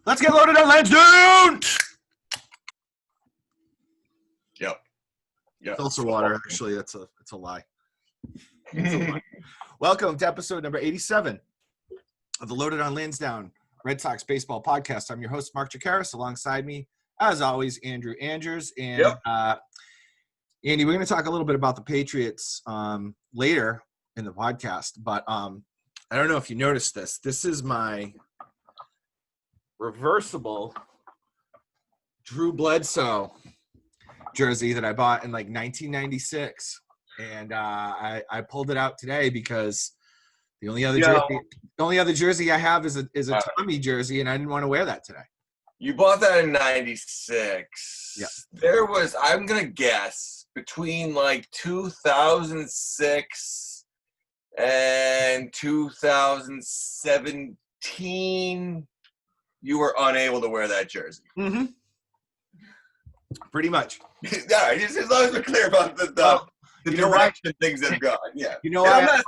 Let's get loaded on Lansdown! Yep. Seltzer water, actually. It's a lie. It's a lie. Welcome to episode number 87 of the Loaded on Lansdown Red Sox Baseball Podcast. I'm your host, Mark Jacaris. Alongside me, as always, Andrew Andrews. And Andy, we're going to talk a little bit about the Patriots later in the podcast. But I don't know if you noticed this. This is my reversible Drew Bledsoe jersey that I bought in like 1996. And I pulled it out today because the only other jersey I have is a Tommy jersey, and I didn't want to wear that today. You bought that in 96. Yeah. There was, I'm going to guess, between like 2006 and 2017, you were unable to wear that jersey. Mm-hmm. Pretty much. Yeah, just as long as we're clear about the direction things have gone. Yeah. You know, I'm not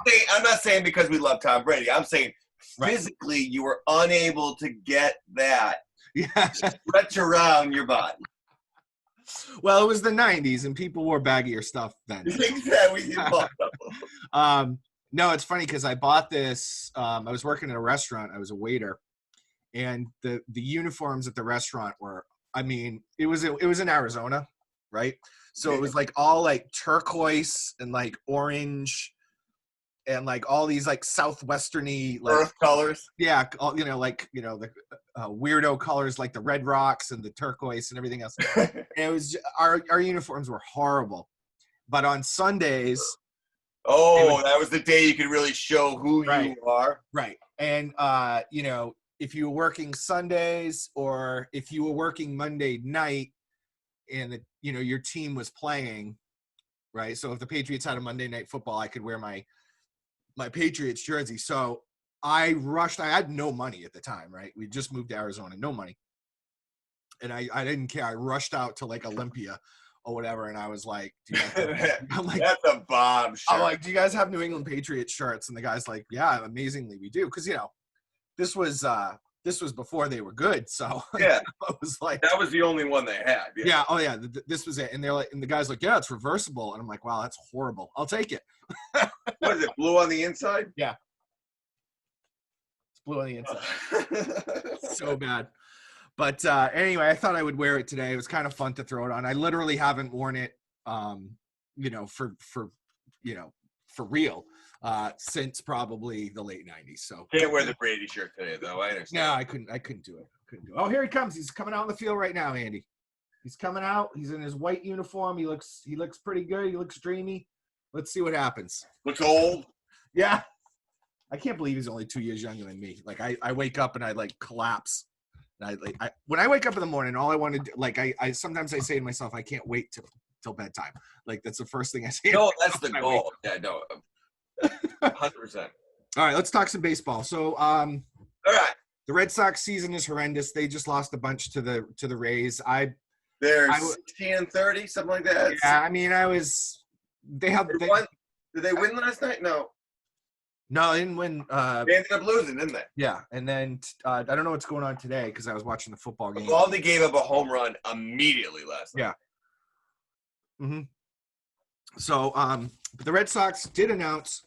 saying because we love Tom Brady. I'm saying physically you were unable to get that stretch around your body. Well, it was the 90s, and people wore baggier stuff then. Exactly. No, it's funny because I bought this. I was working at a restaurant. I was a waiter, and the uniforms at the restaurant were, I mean, it was in Arizona, right? So it was like all like turquoise and like orange and like all these like southwesterny like earth colors. Yeah, all, the weirdo colors like the red rocks and the turquoise and everything else. And it was our uniforms were horrible. But on Sundays, that was the day you could really show who you are. Right. And if you were working Sundays or if you were working Monday night and your team was playing, right? So if the Patriots had a Monday night football, I could wear my Patriots jersey. So I rushed. I had no money at the time, right? We just moved to Arizona, no money. And I didn't care. I rushed out to like Olympia or whatever, and I was like, I'm like, that's a bomb shirt. I'm like, do you guys have New England Patriots shirts? And the guy's like, yeah, amazingly we do. Because, this was before they were good. So yeah, I was like, that was the only one they had. Yeah. Oh yeah. This was it. And they're like, and the guy's like, yeah, it's reversible. And I'm like, wow, that's horrible. I'll take it. What is it? Blue on the inside? Yeah. It's blue on the inside. So bad. But anyway, I thought I would wear it today. It was kind of fun to throw it on. I literally haven't worn it, for real, since probably the late 90s. So can't wear the Brady shirt today, though. I understand. No, I couldn't do it. Oh, here he comes. He's coming out in the field right now, Andy. He's coming out. He's in his white uniform. He looks pretty good. He looks dreamy. Let's see what happens. Looks old. Yeah. I can't believe he's only 2 years younger than me. Like I wake up and I like collapse. And when I wake up in the morning, all I want to do, like I sometimes I say to myself, I can't wait till bedtime. Like that's the first thing I say. No, that's the goal. Yeah, no. 100%. All right, let's talk some baseball. So all right. The Red Sox season is horrendous. They just lost a bunch to the Rays. They're 16-30, something like that. Yeah, I mean, Did they win last night? No, they didn't win. They ended up losing, didn't they? Yeah, and then I don't know what's going on today because I was watching the football game. Valdi gave up a home run immediately last night. Yeah. Mm-hmm. So, but the Red Sox did announce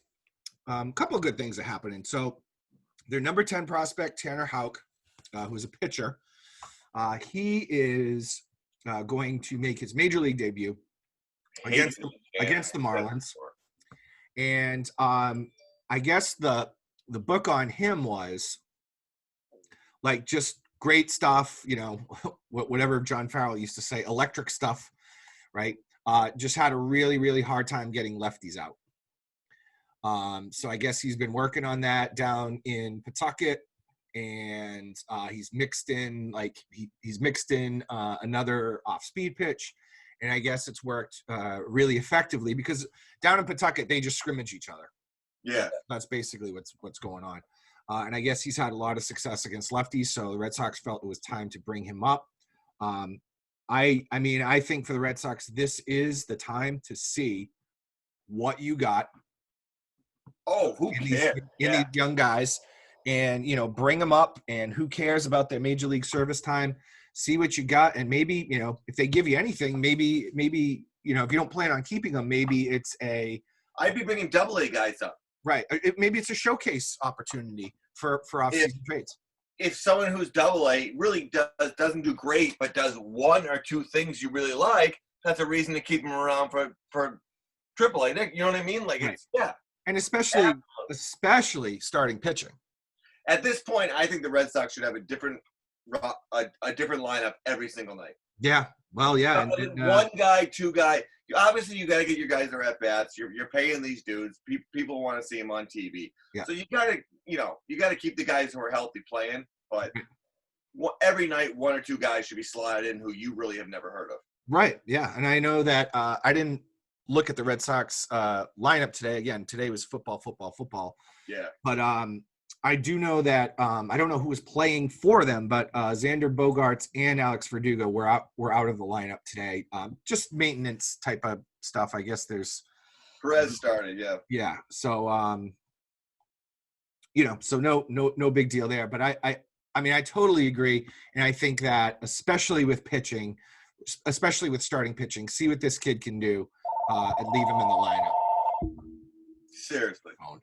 a couple of good things that happened. So, their number 10 prospect, Tanner Houck, who's a pitcher, he is going to make his major league debut against the Marlins. And I guess the book on him was like just great stuff, whatever John Farrell used to say, electric stuff, right? Just had a really, really hard time getting lefties out. So I guess he's been working on that down in Pawtucket, and he's mixed in another off-speed pitch, and I guess it's worked really effectively because down in Pawtucket they just scrimmage each other. Yeah, that's basically what's going on, and I guess he's had a lot of success against lefties. So the Red Sox felt it was time to bring him up. I mean, I think for the Red Sox, this is the time to see what you got Oh, who cares? In these young guys. and, bring them up, and who cares about their major league service time? See what you got. And maybe, if they give you anything, maybe, if you don't plan on keeping them, maybe it's I'd be bringing AA guys up. Right. Maybe it's a showcase opportunity for off-season trades. If someone who's AA really doesn't do great, but does one or two things you really like, that's a reason to keep them around for AAA. You know what I mean? Like, right. It's, yeah. And especially starting pitching. At this point, I think the Red Sox should have a different lineup every single night. Yeah. Well, yeah. One guy, two guy. Obviously, you got to get your guys their at bats. You're paying these dudes. People want to see them on TV. Yeah. So you got to keep the guys who are healthy playing. But every night, one or two guys should be slotted in who you really have never heard of. Right. Yeah. And I know that I didn't look at the Red Sox lineup today. Again, today was football. Yeah. But I do know that I don't know who was playing for them, but Xander Bogaerts and Alex Verdugo were out of the lineup today. Just maintenance type of stuff. I guess there's Perez started. Yeah. Yeah. So so no big deal there. But I mean, I totally agree, and I think that especially with pitching, especially with starting pitching, see what this kid can do, and leave him in the lineup. Seriously. Hold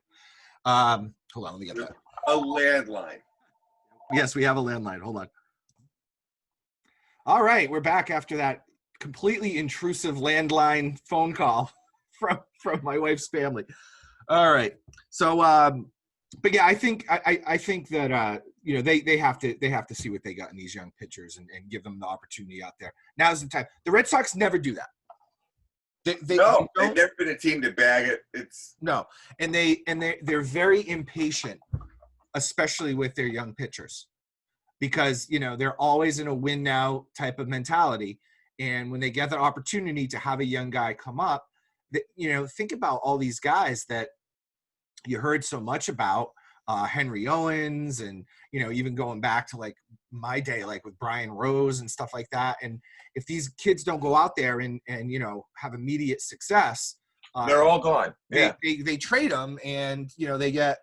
on, let me get that. A landline. Yes, we have a landline. Hold on. All right, we're back after that completely intrusive landline phone call from my wife's family. All right, so but yeah, I think that they have to see what they got in these young pitchers and give them the opportunity out there. Now's the time. The Red Sox never do that. They've never been a team to bag it. And they're very impatient, especially with their young pitchers, because they're always in a win now type of mentality. And when they get the opportunity to have a young guy come up, think about all these guys that you heard so much about, Henry Owens, and even going back to like my day, like with Brian Rose and stuff like that. And if these kids don't go out there and have immediate success, they're all gone. Yeah, they trade them, and they get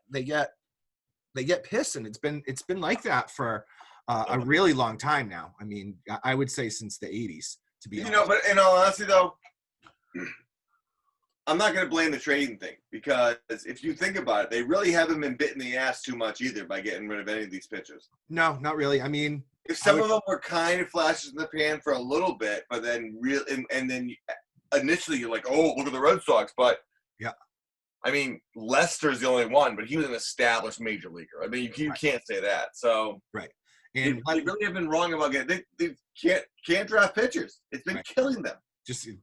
pissed, and it's been like that for a really long time now. I mean, I would say since the 80s, to be honest. But in all honesty, though, I'm not going to blame the trading thing, because if you think about it, they really haven't been bitten the ass too much either by getting rid of any of these pitchers. No, not really. I mean, if some of them were kind of flashes in the pan for a little bit, but then and then initially you're like, oh, look at the Red Sox. But yeah, I mean, Lester's the only one, but he was an established major leaguer. I mean, you can't say that. So right, and they really have been wrong about getting. They can't draft pitchers. It's been killing them.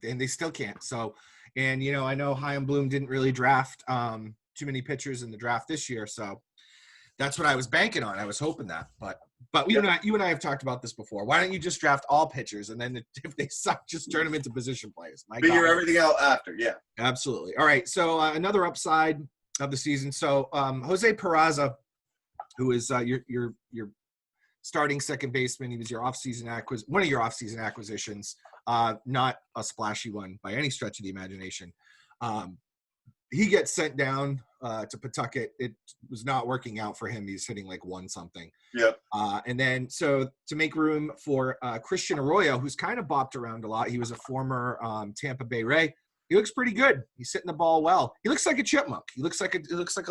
And they still can't. So. And, I know Chaim Bloom didn't really draft too many pitchers in the draft this year. So that's what I was banking on. I was hoping that. But you and I have talked about this before. Why don't you just draft all pitchers, and then if they suck, just turn them into position players? Figure everything out after. Yeah. Absolutely. All right. So another upside of the season. So Jose Peraza, who is your starting second baseman. He was your one of your offseason acquisitions. Not a splashy one by any stretch of the imagination. He gets sent down to Pawtucket. It was not working out for him. He's hitting like 1 something. Yep. And then so to make room for Christian Arroyo, who's kind of bopped around a lot. He was a former Tampa Bay Ray. He looks pretty good. He's hitting the ball well. He looks like a chipmunk. He looks like a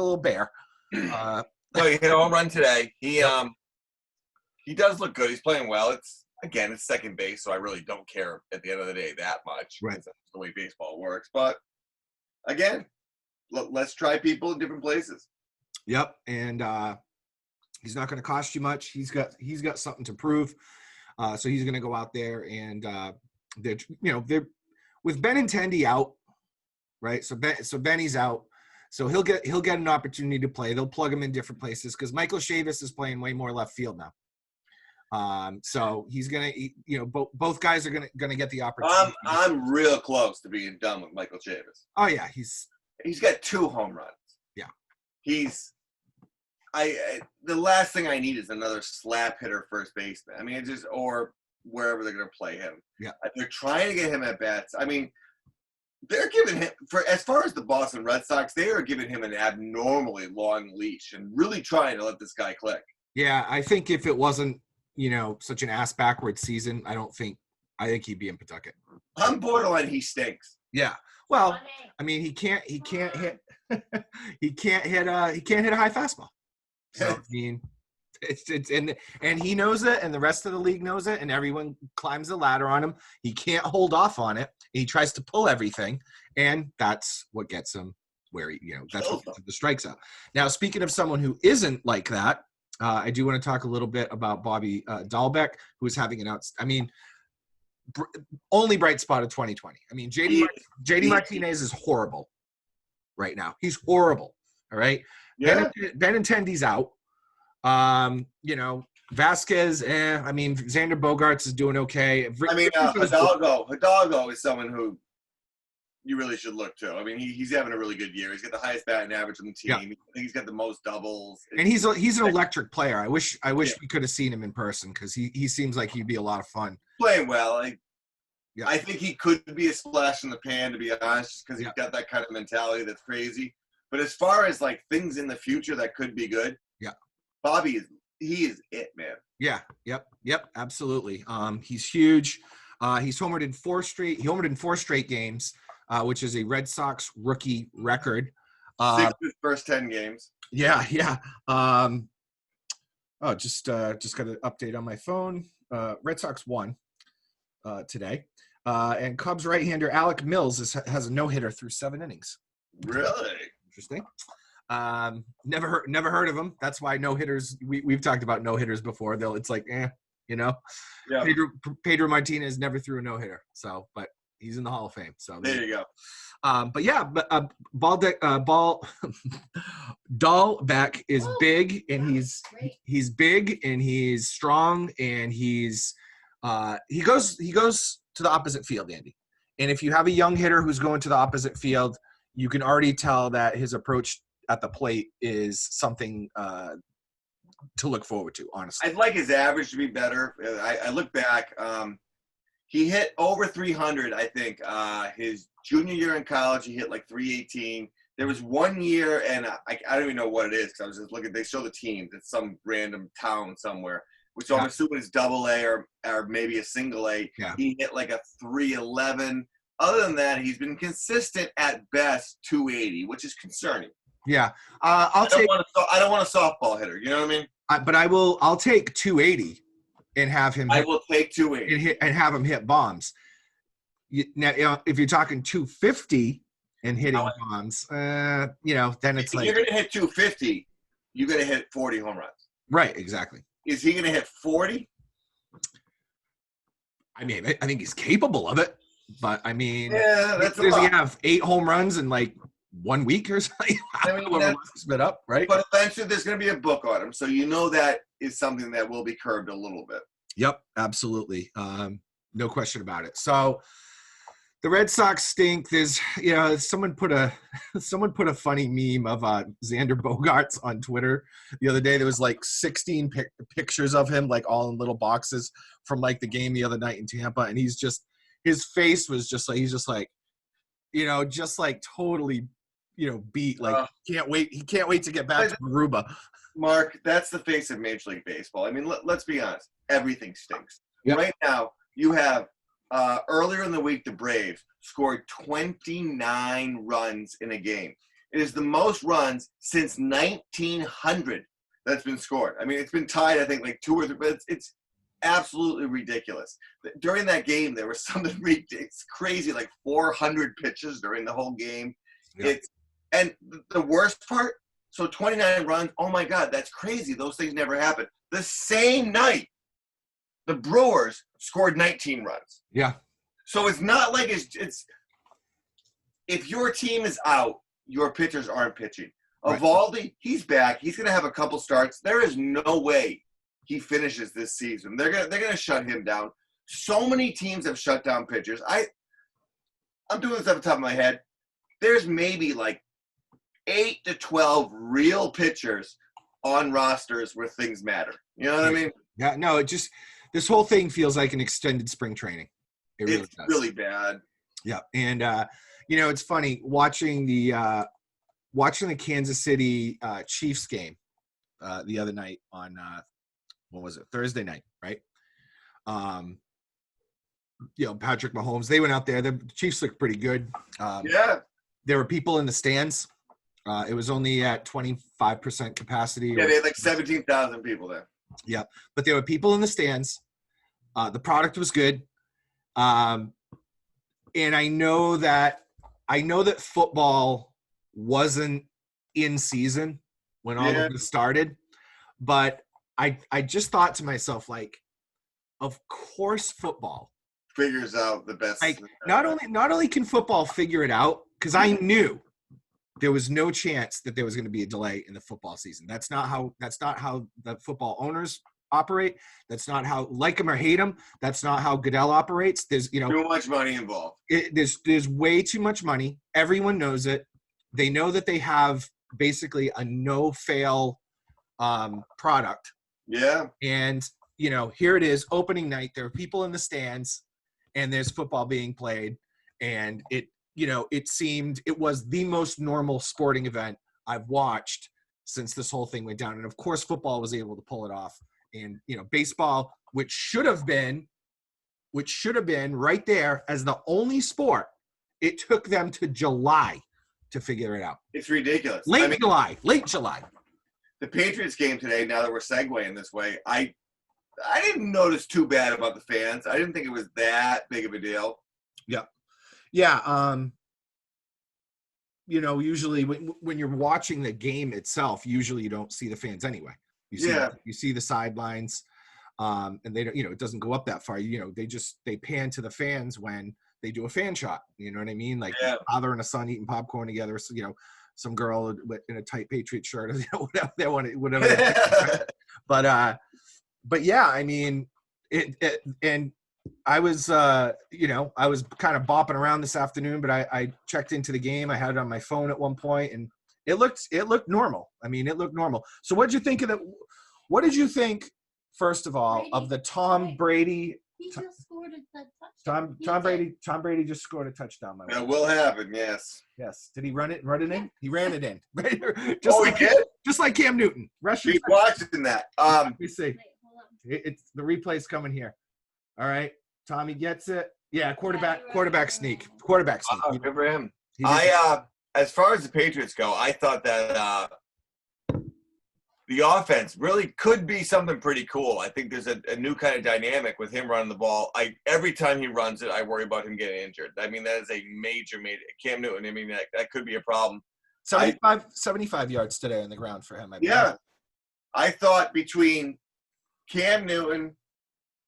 little bear. Well, he hit a home run today. He does look good. He's playing well. It's second base, so I really don't care at the end of the day that much. Right. That's the way baseball works. But, again, let's try people in different places. Yep, and he's not going to cost you much. He's got something to prove. So he's going to go out there, and they're with Benintendi out, right? So Benny's out. So he'll get an opportunity to play. They'll plug him in different places because Michael Chavis is playing way more left field now. So he's gonna, both guys are gonna get the opportunity. I'm real close to being done with Michael Chavis. Oh yeah, he's got 2 home runs. Yeah, the last thing I need is another slap hitter first baseman. I mean, or wherever they're gonna play him. Yeah, they're trying to get him at bats. I mean, They're giving him, for as far as the Boston Red Sox, they are giving him an abnormally long leash and really trying to let this guy click. Yeah, I think if it wasn't, such an ass backwards season, I think he'd be in Pawtucket. I'm borderline he stinks. Yeah. Well, I mean, he can't hit he can't hit a high fastball. So I mean, it's and he knows it, and the rest of the league knows it, and everyone climbs the ladder on him. He can't hold off on it. He tries to pull everything, and that's what gets him where that's what gets him the strikes out. Now, speaking of someone who isn't like that, I do want to talk a little bit about Bobby Dahlbeck, who is having only bright spot of 2020. I mean, JD Martinez is horrible right now. He's horrible. All right. Yeah. Benintendi's out. Vasquez, I mean, Xander Bogaerts is doing okay. I mean, Hidalgo is someone who you really should look to. I mean, he's having a really good year. He's got the highest batting average on the team. Yeah. I think he's got the most doubles. And he's an electric player. I wish we could have seen him in person because he seems like he'd be a lot of fun. Playing well. I think he could be a splash in the pan, to be honest, because he's got that kind of mentality that's crazy. But as far as things in the future that could be good, Bobby he is it, man. Yeah. Yep. Absolutely. He's huge. He's homered in four straight games, which is a Red Sox rookie record. 6 of his first 10 games. Yeah. Just got an update on my phone. Red Sox won today. And Cubs right-hander Alec Mills has a no-hitter through 7 innings. Really? Interesting. Never heard of him. That's why no-hitters. We've talked about no-hitters before. It's like, Yeah. Pedro Martinez never threw a no-hitter. So, but he's in the Hall of Fame. So there you go. Dahlbeck is big, and he's big, and he's strong, and he goes to the opposite field, Andy. And if you have a young hitter who's going to the opposite field, you can already tell that his approach at the plate is something to look forward to, honestly. I'd like his average to be better. I look back. He hit over 300, I think. His junior year in college, he hit 318. There was 1 year, and I don't even know what it is because I was just looking. They show the teams. It's some random town somewhere. So I'm assuming it's AA or maybe a single A. Yeah. He hit a 311. Other than that, he's been consistent at best 280, which is concerning. Yeah. I don't want a softball hitter. You know what I mean? But I'll take 280 and have him. I will take 280 and have him hit bombs. Now, if you're talking 250 and hitting bombs, then it's if you're going to hit 250, you're going to hit 40 home runs. Right. Exactly. Is he going to hit 40? I mean, I think he's capable of it, but I mean, that's does he have 8 home runs in 1 week or something? Spit up, right? But eventually there's going to be a book on him. So that is something that will be curbed a little bit. Yep, absolutely. No question about it. So the Red Sox stink. There's, someone put a funny meme of Xander Bogaerts on Twitter the other day. There was 16 pictures of him, all in little boxes from the game the other night in Tampa. And his face was just totally, beat. Can't wait. He can't wait to get back to Aruba. Mark, that's the face of Major League Baseball. I mean, let's be honest. Everything stinks. Yep. Right now, you have earlier in the week, the Braves scored 29 runs in a game. It is the most runs since 1900 that's been scored. I mean, it's been tied, I think, 2 or 3, but it's absolutely ridiculous. During that game, there was something it's crazy, 400 pitches during the whole game. Yep. And the worst part, so 29 runs, oh my God, that's crazy. Those things never happen. The same night, the Brewers scored 19 runs. Yeah. So it's not like it's if your team is out, your pitchers aren't pitching. Right. Evaldi, he's back. He's going to have a couple starts. There is no way he finishes this season. They're gonna shut him down. So many teams have shut down pitchers. I'm doing this off the top of my head. There's maybe 8 to 12 real pitchers on rosters where things matter. You know what I mean? Yeah. No, this whole thing feels like an extended spring training. It really it's does. Really bad. Yeah. And It's funny watching the Kansas City Chiefs game the other night on what was it, Thursday night, right? Patrick Mahomes. They went out there. The Chiefs looked pretty good. Yeah. There were people in the stands. It was only at 25% capacity. Yeah, they had like 17,000 people there. Yeah, but there were people in the stands. The product was good. And I know that football wasn't in season when all of this started, but I just thought to myself, like, of course football figures out the best. Like, not only can football figure it out, because I knew there was no chance that there was going to be a delay in the football season. That's not how the football owners operate. That's not how, like them or hate them, that's not how Goodell operates. There's too much money involved. There's way too much money. Everyone knows it. They know that they have basically a no-fail product. Yeah. And here it is, opening night. There are people in the stands, and there's football being played, and it was the most normal sporting event I've watched since this whole thing went down. And of course, football was able to pull it off. And baseball, which should have been right there as the only sport, it took them to July to figure it out. It's ridiculous. Late July. The Patriots game today, now that we're segueing this way, I didn't notice too bad about the fans. I didn't think it was that big of a deal. Yeah. Yeah. Usually when you're watching the game itself, usually you don't see the fans anyway. You see the sidelines, and they don't, it doesn't go up that far. They pan to the fans when they do a fan shot. You know what I mean? Like father and a son eating popcorn together. So, some girl in a tight Patriot shirt, whatever they want, whatever. But yeah, I mean, and I was, I was kind of bopping around this afternoon, but I checked into the game. I had it on my phone at one point, and it looked normal. I mean, it looked normal. So what did you think of that? What did you think, first of all, of the Tom Brady? He just scored a touchdown. Tom Brady just scored a touchdown. That will happen, yes. Yes. Did he run it in? He ran it in. He did? Just like Cam Newton. He's watching that. Let me see. It's the replay's coming here. All right. Tommy gets it. Yeah, quarterback sneak. Quarterback sneak. Oh, good for him. As far as the Patriots go, I thought that the offense really could be something pretty cool. I think there's a new kind of dynamic with him running the ball. Every time he runs it, I worry about him getting injured. I mean, that is a major Cam Newton. I mean, that could be a problem. 75 yards today on the ground for him. I thought between Cam Newton,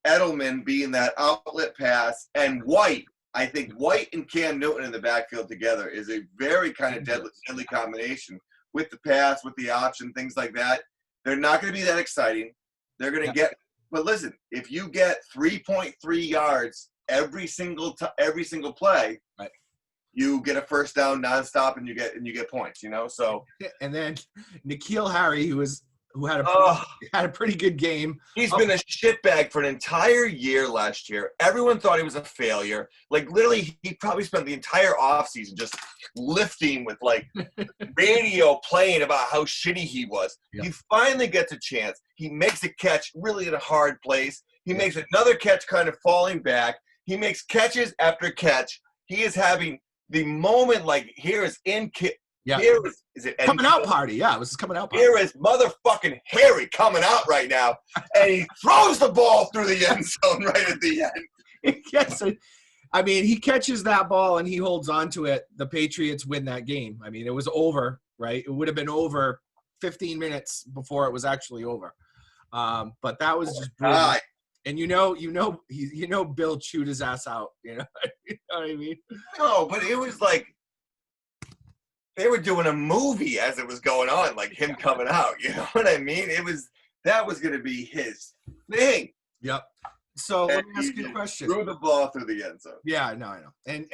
Edelman being that outlet pass, and White, I think White and Cam Newton in the backfield together is a very kind of deadly combination with the pass, with the option, things like that. They're not going to be that exciting. They're going to get – but listen, if you get 3.3 yards every single play, right, you get a first down nonstop, and you get points. So and then N'Keal Harry, who had a pretty good game. He's been a shitbag for an entire year last year. Everyone thought he was a failure. Like, literally, he probably spent the entire offseason just lifting with, like, radio playing about how shitty he was. Yep. He finally gets a chance. He makes a catch really in a hard place. He makes another catch kind of falling back. He makes catches after catch. He is having the moment, like, here is Yeah. Here is it coming out party? Yeah, it was his coming out party. Here is motherfucking Harry coming out right now, and he throws the ball through the end zone right at the end. Yes, I mean, he catches that ball and he holds on to it. The Patriots win that game. I mean, it was over, right? It would have been over 15 minutes before it was actually over. But that was just brilliant. And Bill chewed his ass out. You know what I mean? No, but it was like they were doing a movie as it was going on, like him coming out. You know what I mean? That was going to be his thing. Yep. So let me ask you a question. Threw the ball through the end zone. Yeah, I know. And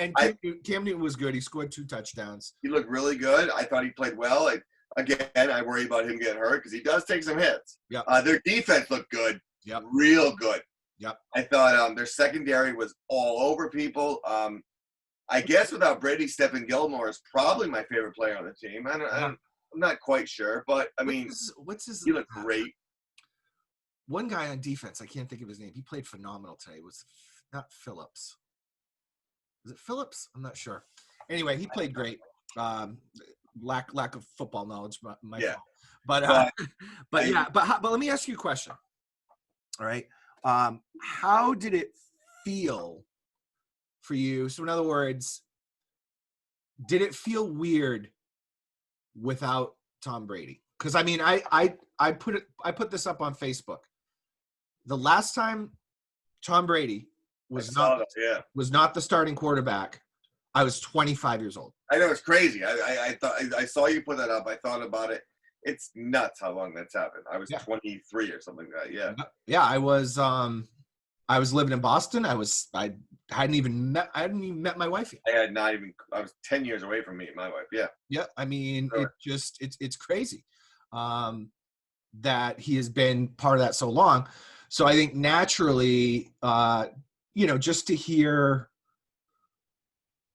Cam Newton was good. He scored 2 touchdowns. He looked really good. I thought he played well. I worry about him getting hurt because he does take some hits. Yep. Their defense looked good. Yep. Real good. Yep. I thought their secondary was all over people. I guess without Brady, Stephen Gilmore is probably my favorite player on the team. I'm not quite sure, but I mean, what's his? he looked great. One guy on defense, I can't think of his name. He played phenomenal today. It was not Phillips. Was it Phillips? I'm not sure. Anyway, he played great. Lack of football knowledge, my fault. But let me ask you a question. All right, how did it feel for you? So, in other words, did it feel weird without Tom Brady? Because I mean, I put this up on Facebook. The last time Tom Brady was not the starting quarterback, I was 25 years old. I know, it's crazy. I saw you put that up. I thought about it. It's nuts how long that's happened. I was 23 or something like that. Yeah. Yeah, I was living in Boston. I hadn't even met my wife yet. I was 10 years away from meeting my wife. Yeah. Yeah. I mean, Sure. it's crazy that he has been part of that so long. So I think naturally, just to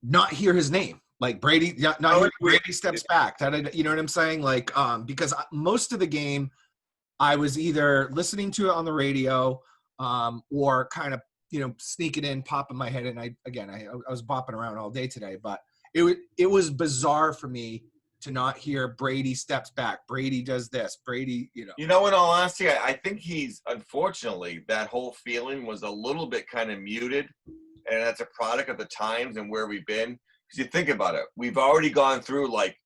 not hear his name, like Brady, hear Brady steps back. You know what I'm saying? Like, because most of the game, I was either listening to it on the radio, or kind of, sneaking in, popping my head in. I was bopping around all day today, but it was bizarre for me to not hear Brady steps back. Brady does this. Brady, in all honesty, I think unfortunately, that whole feeling was a little bit kind of muted, and that's a product of the times and where we've been. Because you think about it, we've already gone through like,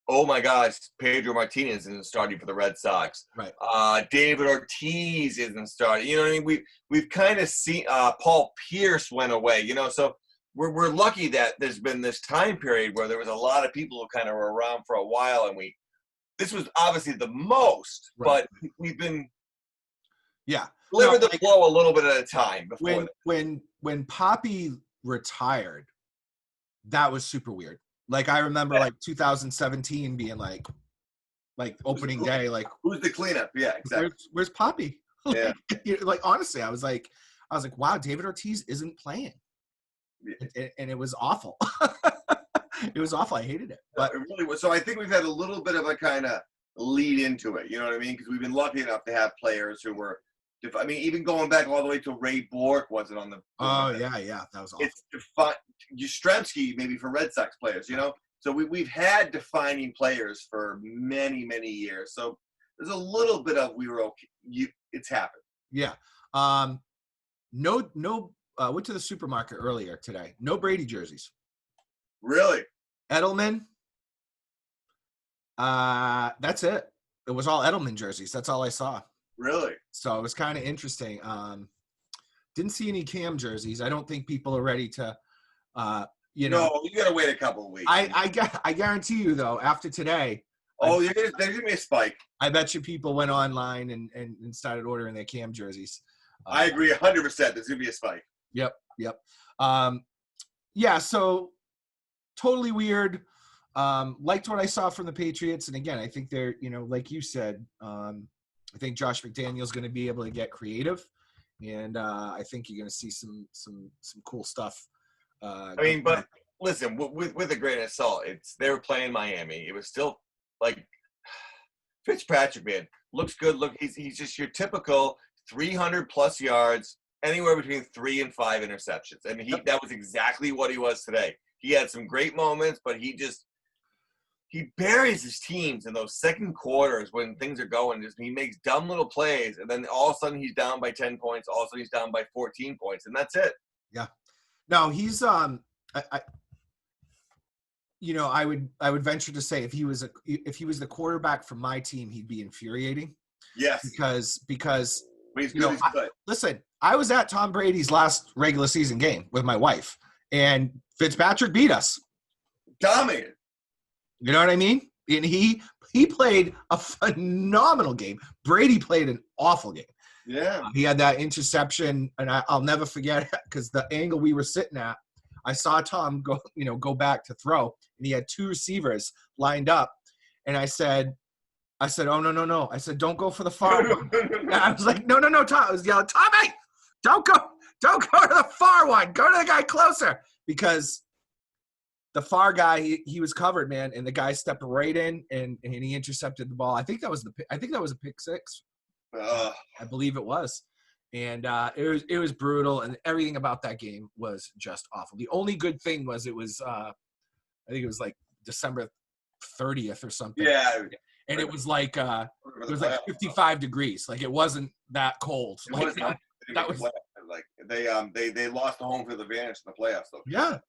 oh my gosh, Pedro Martinez isn't starting for the Red Sox. Right. David Ortiz isn't starting. You know what I mean? We've kind of seen Paul Pierce went away. So we're lucky that there's been this time period where there was a lot of people who kind of were around for a while, and this was obviously the most, right. But we've been delivering the blow a little bit at a time. Before when Poppy retired, that was super weird. Like I remember like 2017 being like opening day, like who's the cleanup? Yeah, exactly. Where's Poppy? Yeah. Like honestly, I was like, wow, David Ortiz isn't playing. Yeah. And it was awful. It was awful. I hated it. But it really was. So I think we've had a little bit of a kind of lead into it. You know what I mean? Because we've been lucky enough to have players who were. I mean, even going back all the way to Ray Bork wasn't on the. Oh yeah, that was awful. It's Yastrzemski maybe for Red Sox players, So we've had defining players for many years. So there's a little bit of we were okay. It's happened. Yeah. No. Went to the supermarket earlier today. No Brady jerseys. Really? Edelman. That's it. It was all Edelman jerseys. That's all I saw. Really? So it was kind of interesting. Didn't see any Cam jerseys. I don't think people are ready to, No, you got to wait a couple of weeks. I guarantee you, though, after today. Oh, there's going to be a spike. I bet you people went online and started ordering their Cam jerseys. I agree 100%. There's going to be a spike. Yep. So totally weird. Liked what I saw from the Patriots. And again, I think they're, like you said, I think Josh McDaniel's going to be able to get creative, and I think you're going to see some cool stuff. But listen, with a grain of salt, they were playing Miami. It was still like Fitzpatrick, man, looks good. Look, he's just your typical 300 plus yards, anywhere between 3 and 5 interceptions. I mean, that was exactly what he was today. He had some great moments, but he buries his teams in those second quarters when things are going. He makes dumb little plays, and then all of a sudden he's down by 10 points. All of a sudden he's down by 14 points, and that's it. Yeah. No, he's I would venture to say if he was the quarterback for my team, he'd be infuriating. Yes. Because he's good. Listen, I was at Tom Brady's last regular season game with my wife, and Fitzpatrick beat us. Dominated. You know what I mean? And he played a phenomenal game. Brady played an awful game. Yeah. He had that interception, and I'll never forget it because the angle we were sitting at, I saw Tom go back to throw, and he had 2 receivers lined up, and I said, oh, no. I said, don't go for the far one. I was like, no, Tom. I was yelling, Tommy, don't go to the far one. Go to the guy closer. Because the far guy, he was covered, man, and the guy stepped right in and he intercepted the ball. I think that was a pick six. I believe it was. And it was brutal, and everything about that game was just awful. The only good thing was it was I think it was like December 30th or something. Yeah. And it was like 55 degrees. Like it wasn't that cold. Like that was like they lost the home field advantage in the playoffs though. Yeah.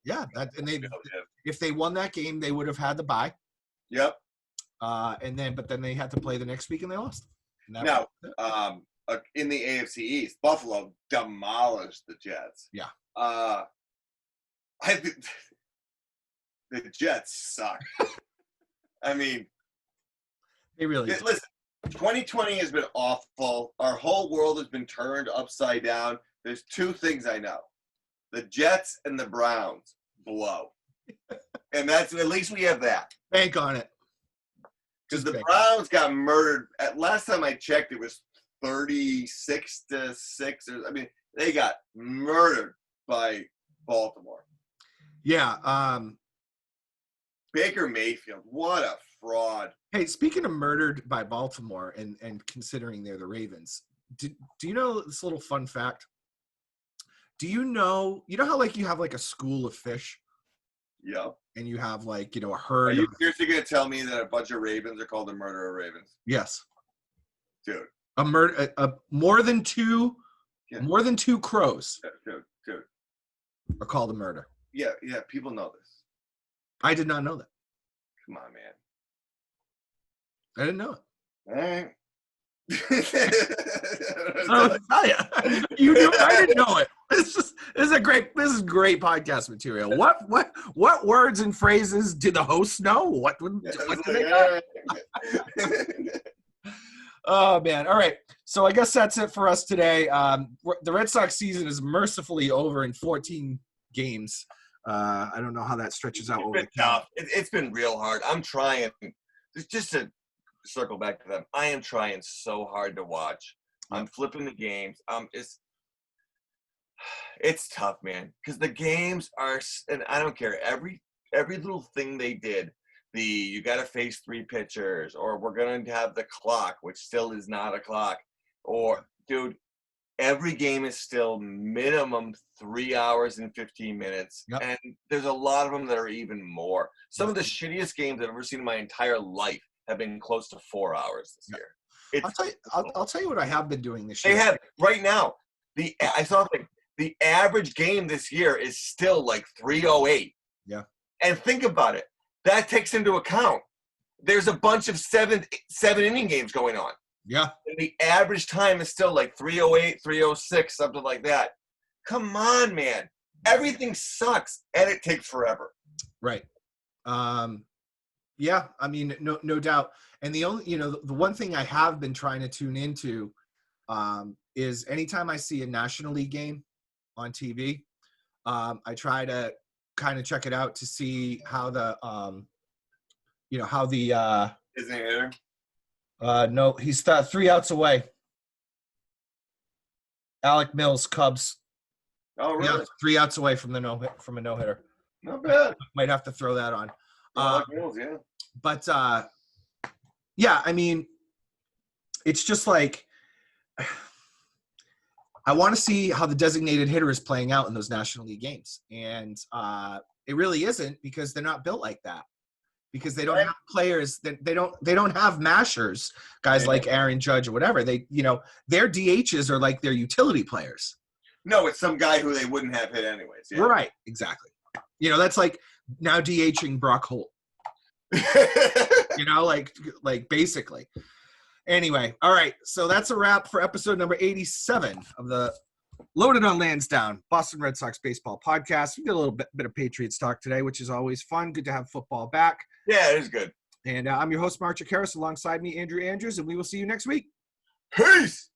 If they won that game, they would have had the bye. Yep. But then they had to play the next week and they lost. Now, in the AFC East, Buffalo demolished the Jets. Yeah. The Jets suck. I mean, they really do. Listen, 2020 has been awful. Our whole world has been turned upside down. There's two things I know. The Jets and the Browns blow. And that's, at least we have that. Bank on it. Because the Browns got murdered. At last time I checked, it was 36-6. I mean, they got murdered by Baltimore. Yeah. Baker Mayfield, what a fraud. Hey, speaking of murdered by Baltimore and considering they're the Ravens, do you know this little fun fact? Do you know how like you have like a school of fish? Yeah. And you have like, a herd. Are you seriously going to tell me that a bunch of ravens are called the murder of ravens? Yes. Dude. More than two crows Dude. are called a murder. Yeah, people know this. I did not know that. Come on, man. I didn't know it. All right. I'll tell you. You knew I didn't know it. This is great podcast material. What words and phrases do the hosts know? What do they know? Oh man. All right. So I guess that's it for us today. The Red Sox season is mercifully over in 14 games. I don't know how that stretches out. It's been tough. It's been real hard. I'm trying. Just to circle back to them, I am trying so hard to watch. I'm flipping the games. It's tough, man, because the games are, and I don't care. Every little thing they did, you got to face 3 pitchers, or we're going to have the clock, which still is not a clock, or dude, every game is still minimum 3 hours and 15 minutes, and there's a lot of them that are even more. Some of the shittiest games I've ever seen in my entire life have been close to 4 hours this year. I'll tell you what I have been doing this year. They have right now. I saw the average game this year is still like 3:08. Yeah. And think about it. That takes into account there's a bunch of seven inning games going on. Yeah. And the average time is still like 3:08, 3:06, something like that. Come on, man. Everything sucks and it takes forever. Right. Yeah, I mean, no doubt. And the only, the one thing I have been trying to tune into is anytime I see a National League game on TV, I try to kind of check it out to see how the, Isn't it hitter? No, he's 3 outs away. Alec Mills, Cubs. Oh, really? 3 outs away from a no-hitter. Not bad. Might have to throw that on. Alec Mills, yeah. But, yeah, I mean, it's just like I want to see how the designated hitter is playing out in those National League games. And it really isn't, because they're not built like that. Because they don't have players that they don't have mashers, guys like Aaron Judge or whatever. Their DHs are like their utility players. No, it's some guy who they wouldn't have hit anyways. Yeah. Right, exactly. That's like now DHing Brock Holt. like basically. Anyway, all right. So that's a wrap for episode number 87 of the Loaded on Lansdown Boston Red Sox baseball podcast. We did a little bit of Patriots talk today, which is always fun. Good to have football back. Yeah, it is good. And I'm your host, Mark Chikaris, alongside me, Andrew Andrews, and we will see you next week. Peace!